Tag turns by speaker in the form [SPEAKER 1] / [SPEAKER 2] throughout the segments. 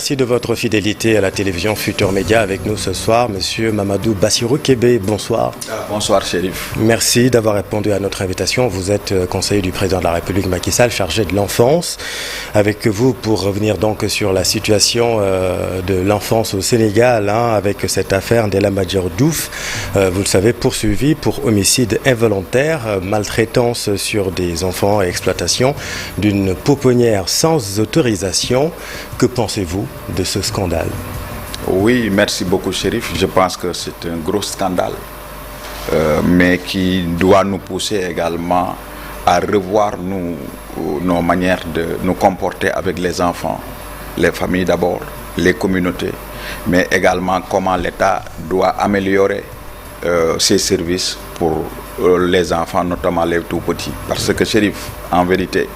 [SPEAKER 1] Merci de votre fidélité à la télévision Futur Média. Avec nous ce soir, Monsieur Mamadou Bassirou Kébé. Bonsoir.
[SPEAKER 2] Bonsoir, Chérif.
[SPEAKER 1] Merci d'avoir répondu à notre invitation. Vous êtes conseiller du président de la République Macky Sall, chargé de l'enfance. Avec vous pour revenir donc sur la situation de l'enfance au Sénégal, avec cette affaire Ndella Madior Diouf. Vous le savez, poursuivi pour homicide involontaire, maltraitance sur des enfants et exploitation d'une pouponnière sans autorisation. Que pensez-vous de ce scandale?
[SPEAKER 2] Oui, merci beaucoup, Chérif. Je pense que c'est un gros scandale, mais qui doit nous pousser également à revoir nos manières de nous comporter avec les enfants, les familles d'abord, les communautés, mais également comment l'État doit améliorer ses services pour les enfants, notamment les tout petits. Parce que, Chérif, en vérité,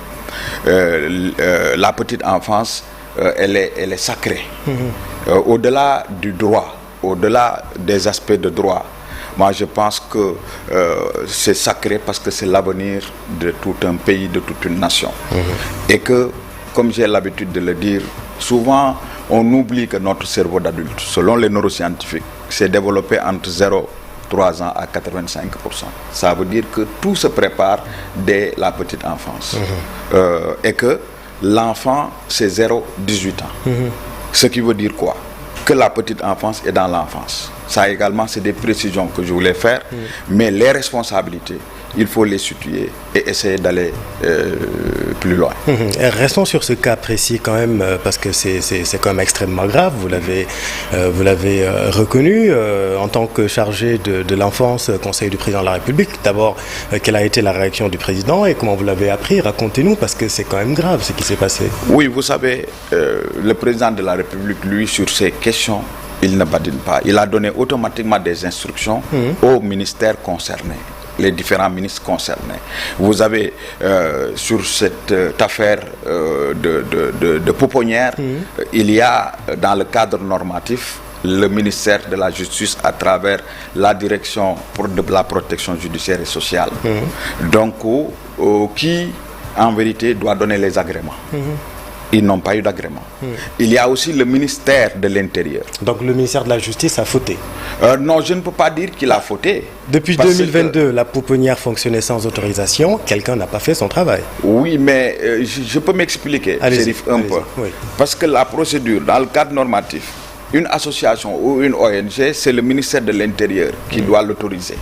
[SPEAKER 2] la petite enfance, elle est sacrée. Au-delà du droit, au-delà des aspects de droit, moi je pense que c'est sacré parce que c'est l'avenir de tout un pays, de toute une nation. Et que, comme j'ai l'habitude de le dire, souvent on oublie que notre cerveau d'adulte, selon les neuroscientifiques, s'est développé entre 0,3 ans à 85%. Ça veut dire que tout se prépare dès la petite enfance. Et que l'enfant, c'est 0,18 ans. Ce qui veut dire quoi? Que la petite enfance est dans l'enfance. Ça également, c'est des précisions que je voulais faire. Mais les responsabilités, il faut les situer et essayer d'aller plus loin.
[SPEAKER 1] Restons sur ce cas précis quand même, parce que c'est quand même extrêmement grave. Vous l'avez reconnu en tant que chargé de l'enfance, conseiller du président de la République. D'abord, quelle a été la réaction du président et comment vous l'avez appris? Racontez-nous, parce que c'est quand même grave ce qui s'est passé.
[SPEAKER 2] Oui, vous savez, le président de la République, lui, sur ces questions, il ne badine pas. Il a donné automatiquement des instructions aux ministères concernés, les différents ministres concernés. Vous avez sur cette affaire de pouponnière, il y a dans le cadre normatif le ministère de la Justice à travers la direction de la protection judiciaire et sociale. Donc, qui en vérité doit donner les agréments. Ils n'ont pas eu d'agrément. Il y a aussi le ministère de l'Intérieur.
[SPEAKER 1] Donc le ministère de la Justice a fauté?
[SPEAKER 2] Non, je ne peux pas dire qu'il a fauté.
[SPEAKER 1] Depuis 2022, la pouponnière fonctionnait sans autorisation. Quelqu'un n'a pas fait son travail.
[SPEAKER 2] Oui, mais je peux m'expliquer, Chérif, un peu.
[SPEAKER 1] Oui.
[SPEAKER 2] Parce que la procédure, dans le cadre normatif, une association ou une ONG, c'est le ministère de l'Intérieur qui doit l'autoriser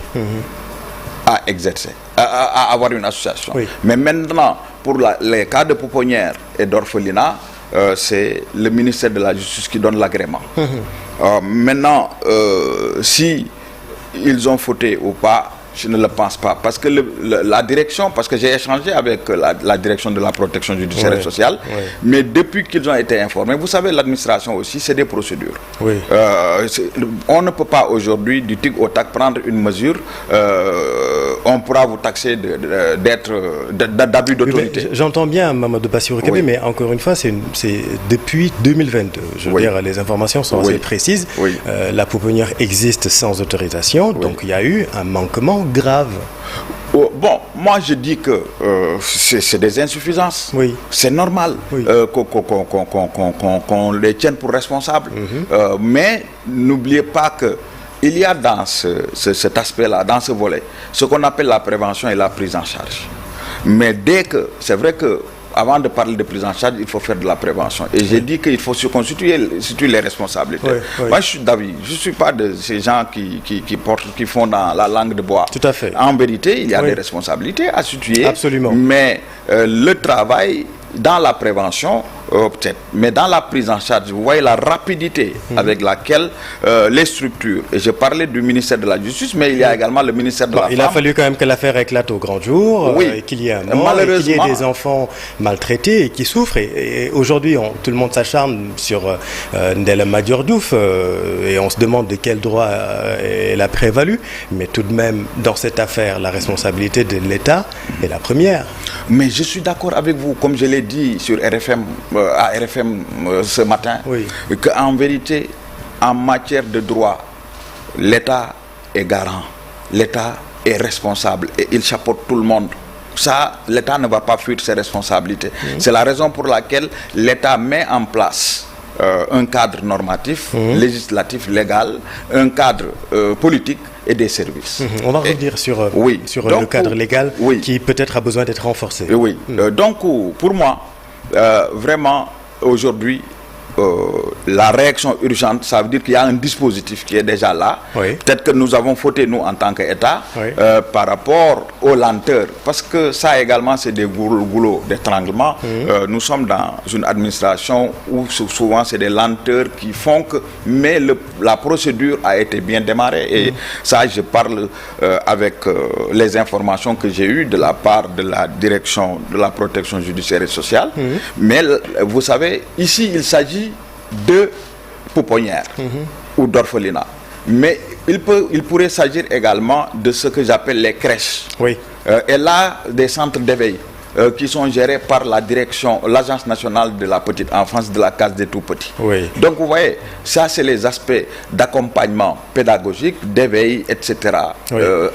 [SPEAKER 2] à exercer, à avoir une association. Oui. Mais maintenant, pour les cas de pouponnière et d'orphelinat, c'est le ministère de la Justice qui donne l'agrément. Maintenant, si ils ont fauté ou pas, je ne le pense pas. Parce que la direction, parce que j'ai échangé avec la direction de la protection judiciaire et sociale, mais depuis qu'ils ont été informés, vous savez, l'administration aussi, c'est des procédures. On ne peut pas aujourd'hui, du tic au tac, prendre une mesure, on pourra vous taxer d'abus d'autorité.
[SPEAKER 1] J'entends bien, Mamadou Bassirou Kébé, mais encore une fois, c'est depuis 2022. Je veux dire, les informations sont assez précises. La pouponnière existe sans autorisation, donc il y a eu un manquement grave.
[SPEAKER 2] Bon, moi je dis que c'est des insuffisances. C'est normal qu'on les tienne pour responsables. Mais n'oubliez pas que il y a dans cet aspect-là, dans ce volet, ce qu'on appelle la prévention et la prise en charge. Mais dès que, c'est vrai que avant de parler de prise en charge, il faut faire de la prévention. Et j'ai dit qu'il faut se constituer les responsabilités. Moi, je suis d'avis. Je ne suis pas de ces gens qui font dans la langue de bois.
[SPEAKER 1] Tout à fait.
[SPEAKER 2] En vérité, il y a des responsabilités à situer.
[SPEAKER 1] Absolument.
[SPEAKER 2] Mais le travail dans la prévention, peut-être, mais dans la prise en charge, vous voyez la rapidité avec laquelle les structures, et je parlais du ministère de la Justice, mais il y a également le ministère de la Femme.
[SPEAKER 1] Il a fallu quand même que l'affaire éclate au grand jour, et qu'il y ait un mort, et qu'il y ait des enfants maltraités et qui souffrent. Et aujourd'hui, tout le monde s'acharne sur Ndella Madior Diouf, et on se demande de quel droit elle a prévalu. Mais tout de même, dans cette affaire, la responsabilité de l'État est la première.
[SPEAKER 2] Mais je suis d'accord avec vous, comme je l'ai dit sur RFM, à RFM ce matin, qu'en vérité, en matière de droit, l'État est garant, l'État est responsable et il chapeaute tout le monde. Ça, l'État ne va pas fuir ses responsabilités. C'est la raison pour laquelle l'État met en place un cadre normatif, législatif, légal, un cadre politique et des services.
[SPEAKER 1] On va revenir sur le cadre légal qui peut-être a besoin d'être renforcé.
[SPEAKER 2] Oui. Donc, pour moi, vraiment, aujourd'hui, la réaction urgente, ça veut dire qu'il y a un dispositif qui est déjà là. Peut-être que nous avons fauté, nous, en tant qu'État, par rapport aux lenteurs. Parce que ça également, c'est des goulots d'étranglement. Nous sommes dans une administration où souvent, c'est des lenteurs qui font que... Mais la procédure a été bien démarrée. Et ça, je parle avec les informations que j'ai eues de la part de la direction de la protection judiciaire et sociale. Mais vous savez, ici, il s'agit de pouponnières ou d'orphelinats. Mais il pourrait s'agir également de ce que j'appelle les crèches. Et là, des centres d'éveil qui sont gérés par la direction, l'Agence nationale de la petite enfance, de la case des tout-petits. Donc vous voyez, ça c'est les aspects d'accompagnement pédagogique, d'éveil, etc.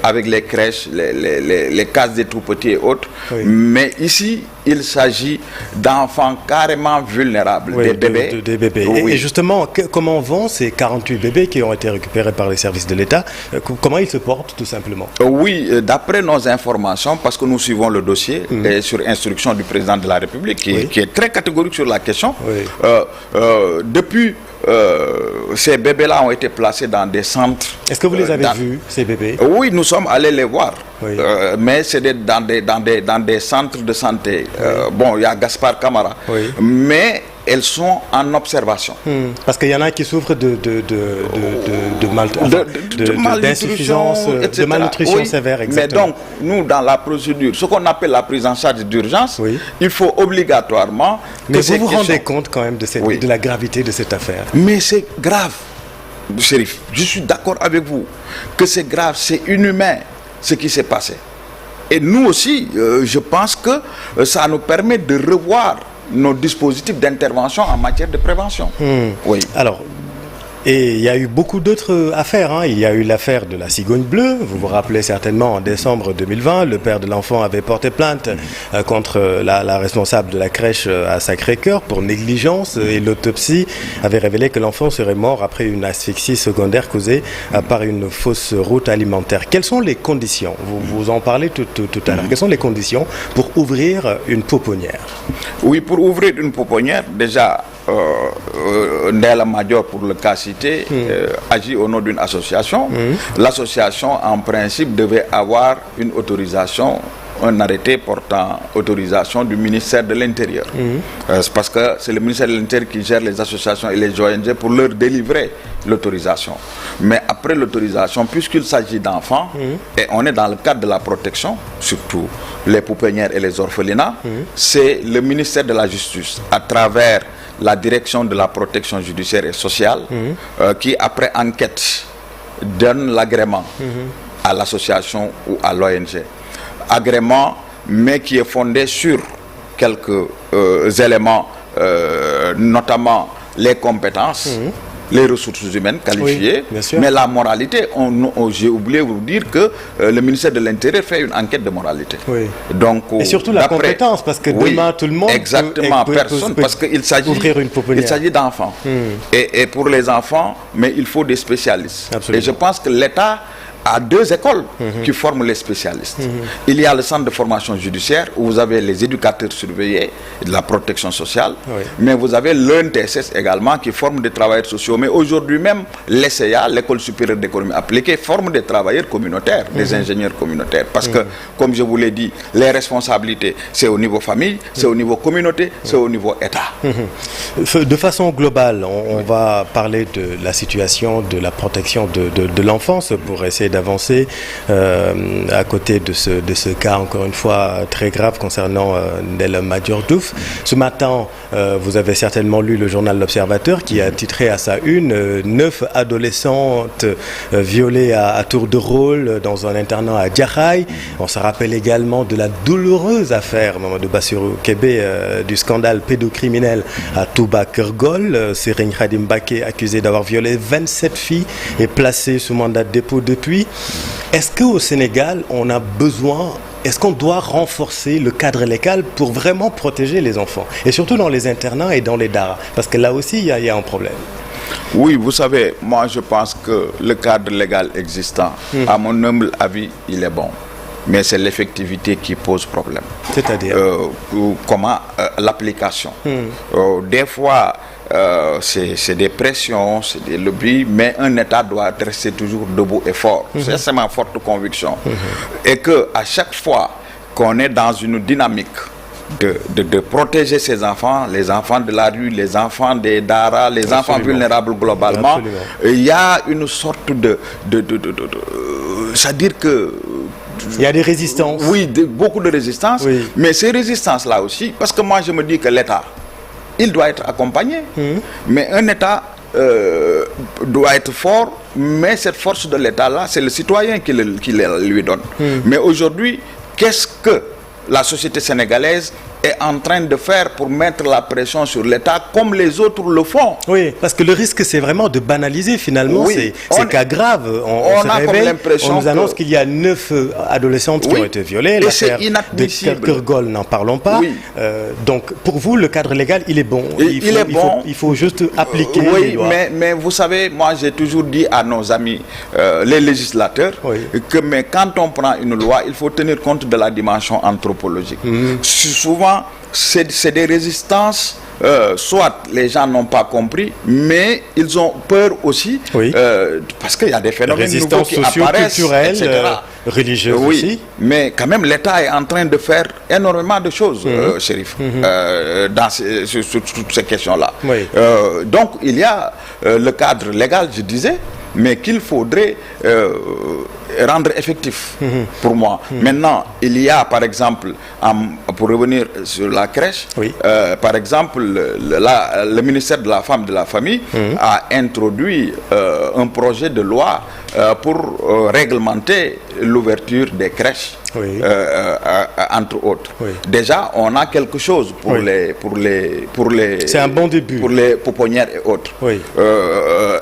[SPEAKER 2] Avec les crèches, les cases des tout-petits et autres. Mais ici, il s'agit d'enfants carrément vulnérables, des bébés.
[SPEAKER 1] Des bébés. Et justement, comment vont ces 48 bébés qui ont été récupérés par les services de l'État? Comment ils se portent, tout simplement?
[SPEAKER 2] Oui, d'après nos informations, parce que nous suivons le dossier, et sur instruction du président de la République, qui est très catégorique sur la question, depuis... ces bébés-là ont été placés dans des centres.
[SPEAKER 1] Est-ce que vous les avez vus, ces bébés?
[SPEAKER 2] Oui, nous sommes allés les voir. Mais c'est dans des centres de santé. Bon, il y a Gaspard Camara. Mais elles sont en observation.
[SPEAKER 1] Parce qu'il y en a qui souffrent d'insuffisance, de malnutrition sévère. Exactement.
[SPEAKER 2] Mais donc, nous, dans la procédure, ce qu'on appelle la prise en charge d'urgence, il faut obligatoirement...
[SPEAKER 1] Mais vous vous rendez compte quand même de la gravité de cette affaire?
[SPEAKER 2] Mais c'est grave, Chérif. Je suis d'accord avec vous que c'est grave, c'est inhumain ce qui s'est passé. Et nous aussi, je pense que ça nous permet de revoir nos dispositifs d'intervention en matière de prévention.
[SPEAKER 1] Alors, et il y a eu beaucoup d'autres affaires. Il y a eu l'affaire de la cigogne bleue. Vous vous rappelez certainement, en décembre 2020, le père de l'enfant avait porté plainte contre la responsable de la crèche à Sacré-Cœur pour négligence, et l'autopsie avait révélé que l'enfant serait mort après une asphyxie secondaire causée par une fausse route alimentaire. Quelles sont les conditions? Vous en parlez tout à l'heure. Quelles sont les conditions pour ouvrir une pouponnière?
[SPEAKER 2] Oui, pour ouvrir une pouponnière, déjà... Ndella Madior, pour le cas cité, agit au nom d'une association. L'association, en principe, devait avoir une autorisation, un arrêté portant autorisation du ministère de l'Intérieur. C'est parce que c'est le ministère de l'Intérieur qui gère les associations et les ONG pour leur délivrer l'autorisation. Mais après l'autorisation, puisqu'il s'agit d'enfants, et on est dans le cadre de la protection, surtout les pouponnières et les orphelinats, c'est le ministère de la Justice, à travers la direction de la protection judiciaire et sociale, qui, après enquête, donne l'agrément à l'association ou à l'ONG. Agrément, mais qui est fondé sur quelques éléments, notamment les compétences, les ressources humaines qualifiées, mais la moralité, j'ai oublié de vous dire que le ministère de l'Intérieur fait une enquête de moralité.
[SPEAKER 1] Donc, et surtout la compétence, parce que demain tout le monde
[SPEAKER 2] personne, parce qu'il s'agit d'enfants. Et pour les enfants, mais il faut des spécialistes. Et je pense que l'État a deux écoles qui forment les spécialistes. Il y a le centre de formation judiciaire où vous avez les éducateurs surveillés de la protection sociale, mais vous avez l'ENTSS également qui forme des travailleurs sociaux. Mais aujourd'hui même, l'ESEA, l'École supérieure d'économie appliquée, forme des travailleurs communautaires, des ingénieurs communautaires. Parce que, comme je vous l'ai dit, les responsabilités, c'est au niveau famille, c'est au niveau communauté, c'est au niveau État.
[SPEAKER 1] De façon globale, on va parler de la situation de la protection de l'enfance pour essayer d'avancer à côté de ce cas, encore une fois, très grave concernant Ndella Madior Diouf. Ce matin, vous avez certainement lu le journal L'Observateur qui a titré à sa une 9 adolescentes violées à tour de rôle dans un internat à Diakhaï. On se rappelle également de la douloureuse affaire Mamadou Bassirou Kébé du scandale pédocriminel à Touba Kergol. Serigne Khadim Mbacké, accusé d'avoir violé 27 filles, est placé sous mandat de dépôt depuis. Est-ce qu'au Sénégal, on a besoin est-ce qu'on doit renforcer le cadre légal pour vraiment protéger les enfants? Et surtout dans les internats et dans les daras. Parce que là aussi, il y a un problème.
[SPEAKER 2] Oui, vous savez, moi je pense que le cadre légal existant, à mon humble avis, il est bon. Mais c'est l'effectivité qui pose problème.
[SPEAKER 1] C'est-à-dire
[SPEAKER 2] comment l'application. Des fois, c'est des pressions, c'est des lobbies, mais un État doit rester toujours debout et fort. C'est ma forte conviction. Et qu'à chaque fois qu'on est dans une dynamique de protéger ses enfants, les enfants de la rue, les enfants des daras, les enfants vulnérables globalement, il y a une sorte c'est-à-dire que
[SPEAKER 1] il y a des résistances.
[SPEAKER 2] Oui, beaucoup de résistances. Oui. Mais ces résistances-là aussi, parce que moi je me dis que l'État, il doit être accompagné. Mais un État doit être fort, mais cette force de l'État-là, c'est le citoyen qui lui donne. Mais aujourd'hui, qu'est-ce que la société sénégalaise est en train de faire pour mettre la pression sur l'État comme les autres le font? Oui,
[SPEAKER 1] parce que le risque, c'est vraiment de banaliser finalement ces cas graves. On se réveille, on nous annonce qu'il y a 9 adolescentes qui ont été violées. L'affaire de Kerkergol, n'en parlons pas. Donc, pour vous, le cadre légal, il est bon. Il faut juste appliquer les lois.
[SPEAKER 2] Mais vous savez, moi, j'ai toujours dit à nos amis, les législateurs, que mais quand on prend une loi, il faut tenir compte de la dimension anthropologique. Souvent, c'est des résistances, soit les gens n'ont pas compris, mais ils ont peur aussi, parce qu'il y a des phénomènes nouveaux qui apparaissent, etc.
[SPEAKER 1] Religieuses aussi.
[SPEAKER 2] Mais quand même, l'État est en train de faire énormément de choses, Chérif, sur toutes ces questions-là. Donc, il y a le cadre légal, je disais, mais qu'il faudrait rendre effectif pour moi. Maintenant, il y a par exemple, pour revenir sur la crèche, par exemple, le ministère de la Femme et de la Famille a introduit un projet de loi pour réglementer l'ouverture des crèches, entre autres. Déjà, on a quelque chose pour les
[SPEAKER 1] c'est un bon début.
[SPEAKER 2] Pour les pouponnières et autres,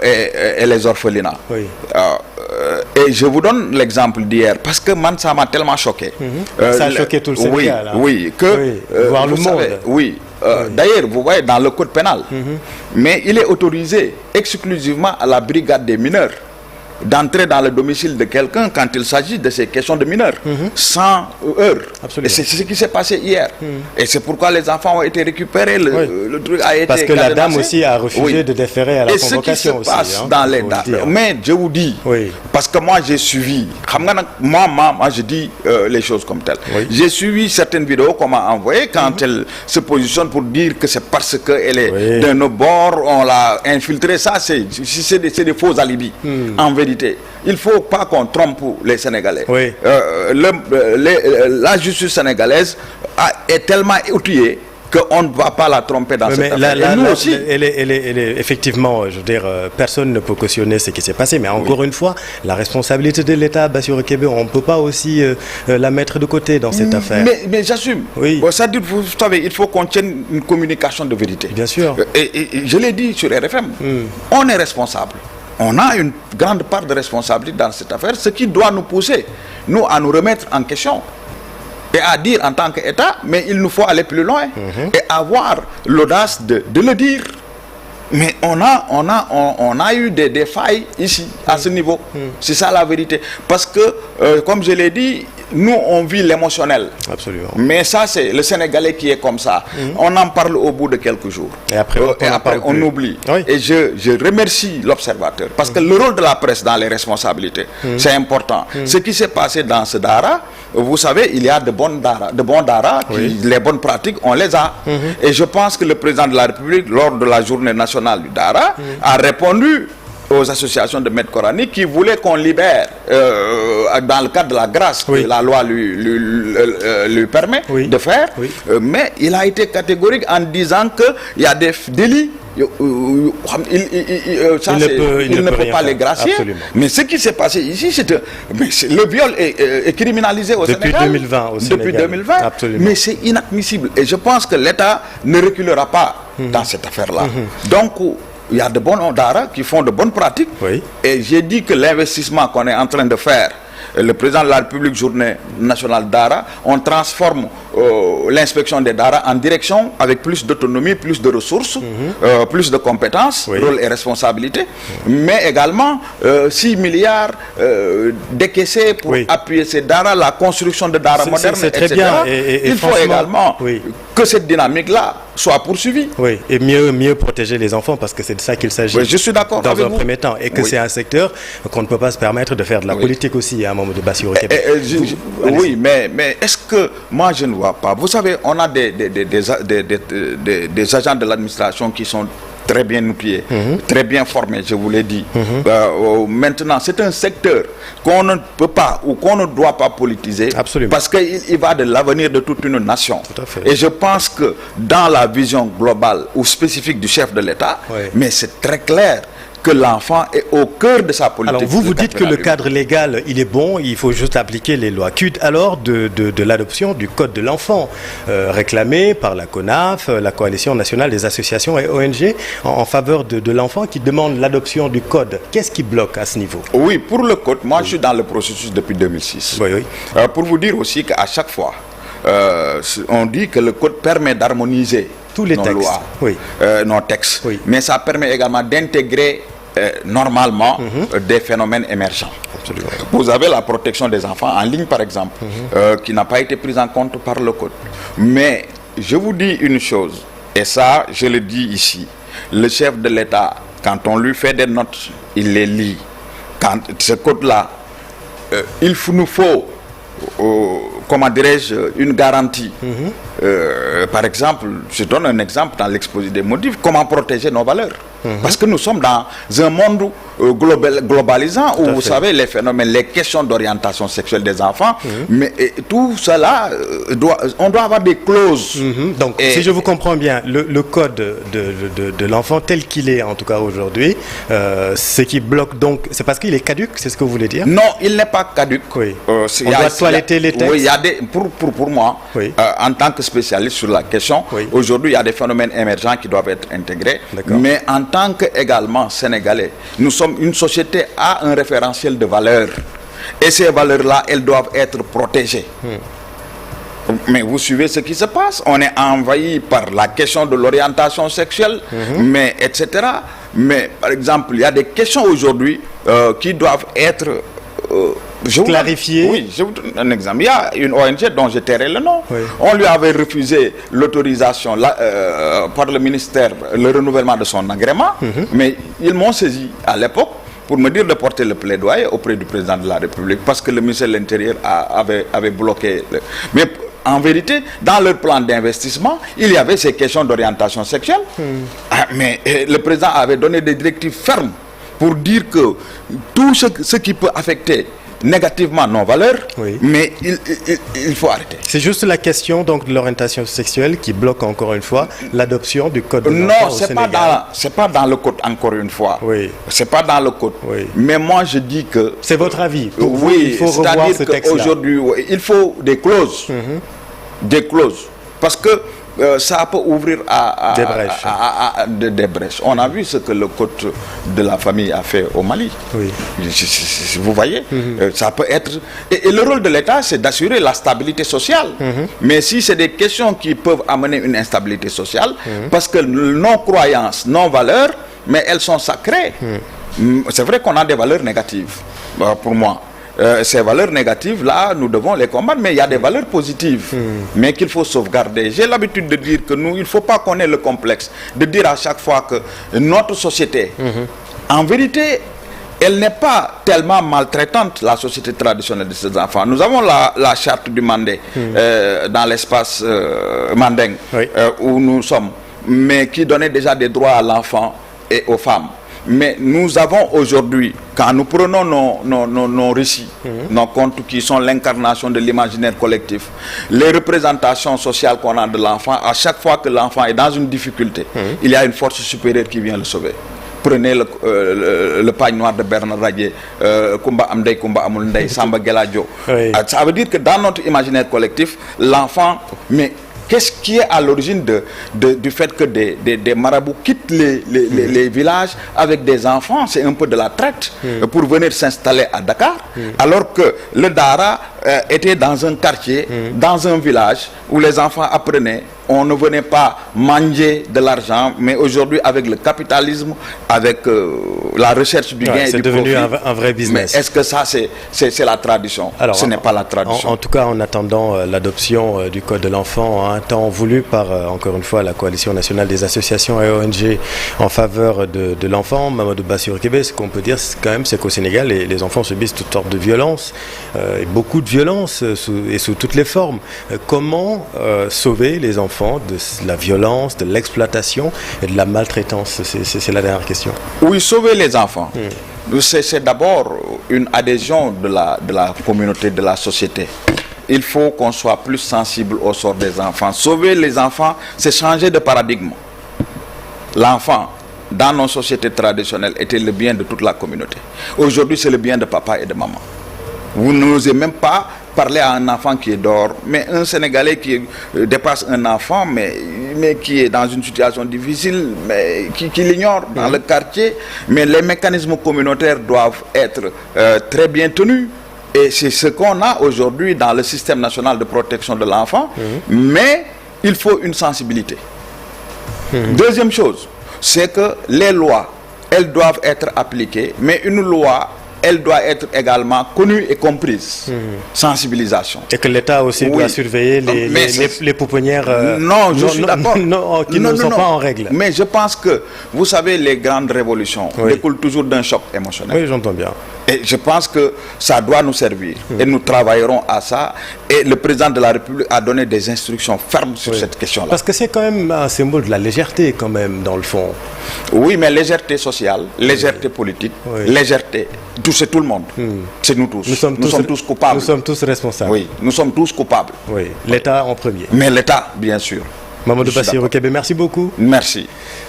[SPEAKER 2] et les orphelinats. Et je vous donne l'exemple d'hier, parce que man, ça m'a tellement choqué.
[SPEAKER 1] Ça a choqué tout le Sénégal.
[SPEAKER 2] Voir le monde. D'ailleurs, vous voyez dans le code pénal, mais il est autorisé exclusivement à la brigade des mineurs d'entrer dans le domicile de quelqu'un quand il s'agit de ces questions de mineurs, sans heurts. Et c'est ce qui s'est passé hier. Et c'est pourquoi les enfants ont été récupérés, le truc a été
[SPEAKER 1] parce que la dame aussi a refusé de déférer à la convocation.
[SPEAKER 2] Et ce qui se passe dans les dames. Mais je vous dis, parce que moi j'ai suivi, moi je dis les choses comme telles. J'ai suivi certaines vidéos qu'on m'a envoyées quand elle se positionne pour dire que c'est parce qu'elle est d'un bord, on l'a infiltrée. Ça, c'est des faux alibis. En vérité, il ne faut pas qu'on trompe les Sénégalais. La justice sénégalaise est tellement outillée qu'on ne va pas la tromper dans cette affaire. Nous aussi.
[SPEAKER 1] Elle est effectivement, je veux dire, personne ne peut cautionner ce qui s'est passé, mais encore une fois, la responsabilité de l'État, Bassirou Kébé, on ne peut pas aussi la mettre de côté dans cette affaire.
[SPEAKER 2] Mais j'assume. C'est-à-dire, vous savez, il faut qu'on tienne une communication de vérité.
[SPEAKER 1] Bien sûr.
[SPEAKER 2] Et je l'ai dit sur RFM, on est responsable. On a une grande part de responsabilité dans cette affaire, ce qui doit nous pousser, nous, à nous remettre en question et à dire en tant qu'État, mais il nous faut aller plus loin et avoir l'audace de le dire. Mais on a eu des failles ici, à ce niveau. C'est ça la vérité. Parce que, comme je l'ai dit, nous, on vit l'émotionnel.
[SPEAKER 1] Absolument.
[SPEAKER 2] Mais ça, c'est le Sénégalais qui est comme ça. On en parle au bout de quelques jours.
[SPEAKER 1] Et après,
[SPEAKER 2] on oublie. Et je remercie l'observateur. Parce que le rôle de la presse dans les responsabilités, c'est important. Ce qui s'est passé dans ce Dara, vous savez, il y a de bons Dara, les bonnes pratiques, on les a. Et je pense que le président de la République, lors de la journée nationale du Dara, a répondu aux associations de maîtres coraniques qui voulaient qu'on libère dans le cadre de la grâce que la loi lui permet de faire. Mais il a été catégorique en disant qu'il y a des délits. Il ne peut pas les gracier. Absolument. Mais ce qui s'est passé ici, le viol est criminalisé au Sénégal.
[SPEAKER 1] Depuis 2020 au Sénégal.
[SPEAKER 2] Depuis 2020.
[SPEAKER 1] Absolument.
[SPEAKER 2] Mais c'est inadmissible. Et je pense que l'État ne reculera pas dans cette affaire-là. Donc, il y a de bons Dara qui font de bonnes pratiques. Et j'ai dit que l'investissement qu'on est en train de faire le président de la République, journée nationale Dara, on transforme l'inspection des Dara en direction avec plus d'autonomie, plus de ressources, plus de compétences, rôle et responsabilité, mais également 6 milliards décaissés pour appuyer ces Dara, la construction de Dara modernes,
[SPEAKER 1] etc.
[SPEAKER 2] Bien. Et il faut également que cette dynamique-là soit poursuivie.
[SPEAKER 1] Oui, et mieux protéger les enfants, parce que c'est de ça qu'il s'agit.
[SPEAKER 2] Oui, je suis d'accord
[SPEAKER 1] dans un premier temps, et que c'est un secteur qu'on ne peut pas se permettre de faire de la politique aussi à un moment de Bassirou Québec.
[SPEAKER 2] Oui, mais est-ce que moi je ne vois pas. Vous savez, on a des agents de l'administration qui sont très bien outillés, très bien formés, je vous l'ai dit. Maintenant, c'est un secteur qu'on ne peut pas ou qu'on ne doit pas politiser.
[SPEAKER 1] Absolument.
[SPEAKER 2] Parce qu'il va de l'avenir de toute une nation.
[SPEAKER 1] Tout à fait.
[SPEAKER 2] Et je pense que dans la vision globale ou spécifique du chef de l'État, mais c'est très clair que l'enfant est au cœur de sa politique.
[SPEAKER 1] Alors vous dites que le cadre légal, il est bon, il faut juste appliquer les lois. Qu'est-ce alors de l'adoption du Code de l'enfant, réclamé par la CONAF, la Coalition nationale des associations et ONG en faveur de l'enfant, qui demande l'adoption du Code. Qu'est-ce qui bloque à ce niveau?
[SPEAKER 2] Oui, pour le Code, moi je suis dans le processus depuis 2006. Pour vous dire aussi qu'à chaque fois, on dit que le Code permet d'harmoniser
[SPEAKER 1] tous les textes,
[SPEAKER 2] lois, nos textes, mais ça permet également d'intégrer normalement des phénomènes émergents.
[SPEAKER 1] Absolument.
[SPEAKER 2] Vous avez la protection des enfants en ligne, par exemple, qui n'a pas été prise en compte par le Code. Mais je vous dis une chose, et ça, je le dis ici, le chef de l'État, quand on lui fait des notes, il les lit. Quand ce Code-là, nous faut, comment dirais-je, une garantie. Par exemple, je donne un exemple dans l'exposé des motifs, comment protéger nos valeurs. Parce que nous sommes dans un monde globalisant où, vous savez, les phénomènes, les questions d'orientation sexuelle des enfants, mais tout cela, on doit avoir des clauses.
[SPEAKER 1] Donc, si je vous comprends bien, le code de l'enfant tel qu'il est, en tout cas aujourd'hui, ce qui bloque donc, c'est parce qu'il est caduc, c'est ce que vous voulez dire?
[SPEAKER 2] Non, il n'est pas caduc.
[SPEAKER 1] On doit toiletter les textes.
[SPEAKER 2] Oui, il y a pour moi, en tant que spécialiste sur la question, aujourd'hui, il y a des phénomènes émergents qui doivent être intégrés, mais en tant qu'également Sénégalais, nous sommes une société à un référentiel de valeurs. Et ces valeurs-là, elles doivent être protégées. Mais vous suivez ce qui se passe. On est envahi par la question de l'orientation sexuelle, mais etc. Mais par exemple, il y a des questions aujourd'hui qui doivent être
[SPEAKER 1] clarifié.
[SPEAKER 2] Oui, je vous donne un exemple. Il y a une ONG dont je tairai le nom. On lui avait refusé l'autorisation par le ministère, le renouvellement de son agrément, mais ils m'ont saisi à l'époque pour me dire de porter le plaidoyer auprès du président de la République parce que le ministère de l'Intérieur avait bloqué. Mais en vérité, dans leur plan d'investissement, il y avait ces questions d'orientation sexuelle. Mais le président avait donné des directives fermes pour dire que tout ce qui peut affecter négativement nos valeurs, mais il faut arrêter.
[SPEAKER 1] C'est juste la question donc de l'orientation sexuelle qui bloque encore une fois l'adoption du code de l'enfant au Sénégal.
[SPEAKER 2] Non, c'est pas dans le code encore une fois. C'est pas dans le code. Mais moi je dis que
[SPEAKER 1] c'est votre avis. Pour vous, il faut revoir ce texte-là.
[SPEAKER 2] Aujourd'hui, il faut des clauses, parce que ça peut ouvrir des brèches. On a vu ce que le code de la famille a fait au Mali. Vous voyez, ça peut être... Et le rôle de l'État, c'est d'assurer la stabilité sociale. Mais si c'est des questions qui peuvent amener une instabilité sociale, parce que nos croyances, nos valeurs, mais elles sont sacrées. C'est vrai qu'on a des valeurs négatives, pour moi. Ces valeurs négatives, là, nous devons les combattre, mais il y a des valeurs positives, mais qu'il faut sauvegarder. J'ai l'habitude de dire que nous, il ne faut pas qu'on ait le complexe de dire à chaque fois que notre société, en vérité, elle n'est pas tellement maltraitante, la société traditionnelle de ces enfants. Nous avons la charte du Mandé dans l'espace manding où nous sommes, mais qui donnait déjà des droits à l'enfant et aux femmes. Mais nous avons aujourd'hui, quand nous prenons nos récits, nos contes qui sont l'incarnation de l'imaginaire collectif, les représentations sociales qu'on a de l'enfant, à chaque fois que l'enfant est dans une difficulté, il y a une force supérieure qui vient le sauver. Prenez le pagne noir de Bernard Radier, Kumba Amdei, Kumba Amundei, Samba Geladio. Ça veut dire que dans notre imaginaire collectif, l'enfant, mais qu'est-ce qui est à l'origine du fait que des marabouts quittent les villages avec des enfants. C'est un peu de la traite pour venir s'installer à Dakar, alors que le Dara était dans un quartier, dans un village où les enfants apprenaient. On ne venait pas manger de l'argent, mais aujourd'hui, avec le capitalisme, avec la recherche du gain et du profit...
[SPEAKER 1] C'est devenu un vrai business.
[SPEAKER 2] Mais est-ce que ça, c'est la tradition? Ce n'est pas la tradition.
[SPEAKER 1] En tout cas, en attendant l'adoption du Code de l'enfant, un temps voulu par, encore une fois, la Coalition nationale des associations et ONG en faveur de l'enfant, Mamadou Bassirou Kébé, ce qu'on peut dire, quand même, c'est qu'au Sénégal, les enfants subissent toutes sortes de violences, et beaucoup de violences, et sous toutes les formes. Comment sauver les enfants de la violence, de l'exploitation et de la maltraitance? C'est la dernière question.
[SPEAKER 2] Oui, sauver les enfants. C'est d'abord une adhésion de la communauté, de la société. Il faut qu'on soit plus sensible au sort des enfants. Sauver les enfants, c'est changer de paradigme. L'enfant, dans nos sociétés traditionnelles, était le bien de toute la communauté. Aujourd'hui, c'est le bien de papa et de maman. Vous n'osez même pas parler à un enfant qui est dehors, mais un Sénégalais qui dépasse un enfant, mais qui est dans une situation difficile, mais qui l'ignore dans le quartier. Mais les mécanismes communautaires doivent être très bien tenus. Et c'est ce qu'on a aujourd'hui dans le système national de protection de l'enfant. Mais il faut une sensibilité. Deuxième chose, c'est que les lois, elles doivent être appliquées, mais une loi, elle doit être également connue et comprise. Sensibilisation.
[SPEAKER 1] Et que l'État aussi doit surveiller les pouponnières
[SPEAKER 2] non, je suis d'accord.
[SPEAKER 1] Qui ne sont pas en règle.
[SPEAKER 2] Mais je pense que, vous savez, les grandes révolutions découlent toujours d'un choc émotionnel.
[SPEAKER 1] Oui, j'entends bien.
[SPEAKER 2] Et je pense que ça doit nous servir. Et nous travaillerons à ça. Et le président de la République a donné des instructions fermes sur cette question-là.
[SPEAKER 1] Parce que c'est quand même un symbole de la légèreté, quand même, dans le fond.
[SPEAKER 2] Oui, mais légèreté sociale, légèreté politique, légèreté, c'est tout le monde. C'est nous tous. Nous sommes tous coupables.
[SPEAKER 1] Nous sommes tous responsables.
[SPEAKER 2] Oui, nous sommes tous coupables.
[SPEAKER 1] Oui, l'État en premier.
[SPEAKER 2] Mais l'État, bien sûr.
[SPEAKER 1] Mamadou Bassirou Kébé, merci beaucoup.
[SPEAKER 2] Merci.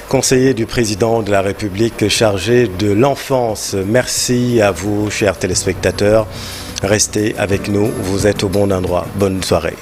[SPEAKER 1] Conseiller du président de la République chargé de l'enfance. Merci à vous, chers téléspectateurs. Restez avec nous, vous êtes au bon endroit. Bonne soirée.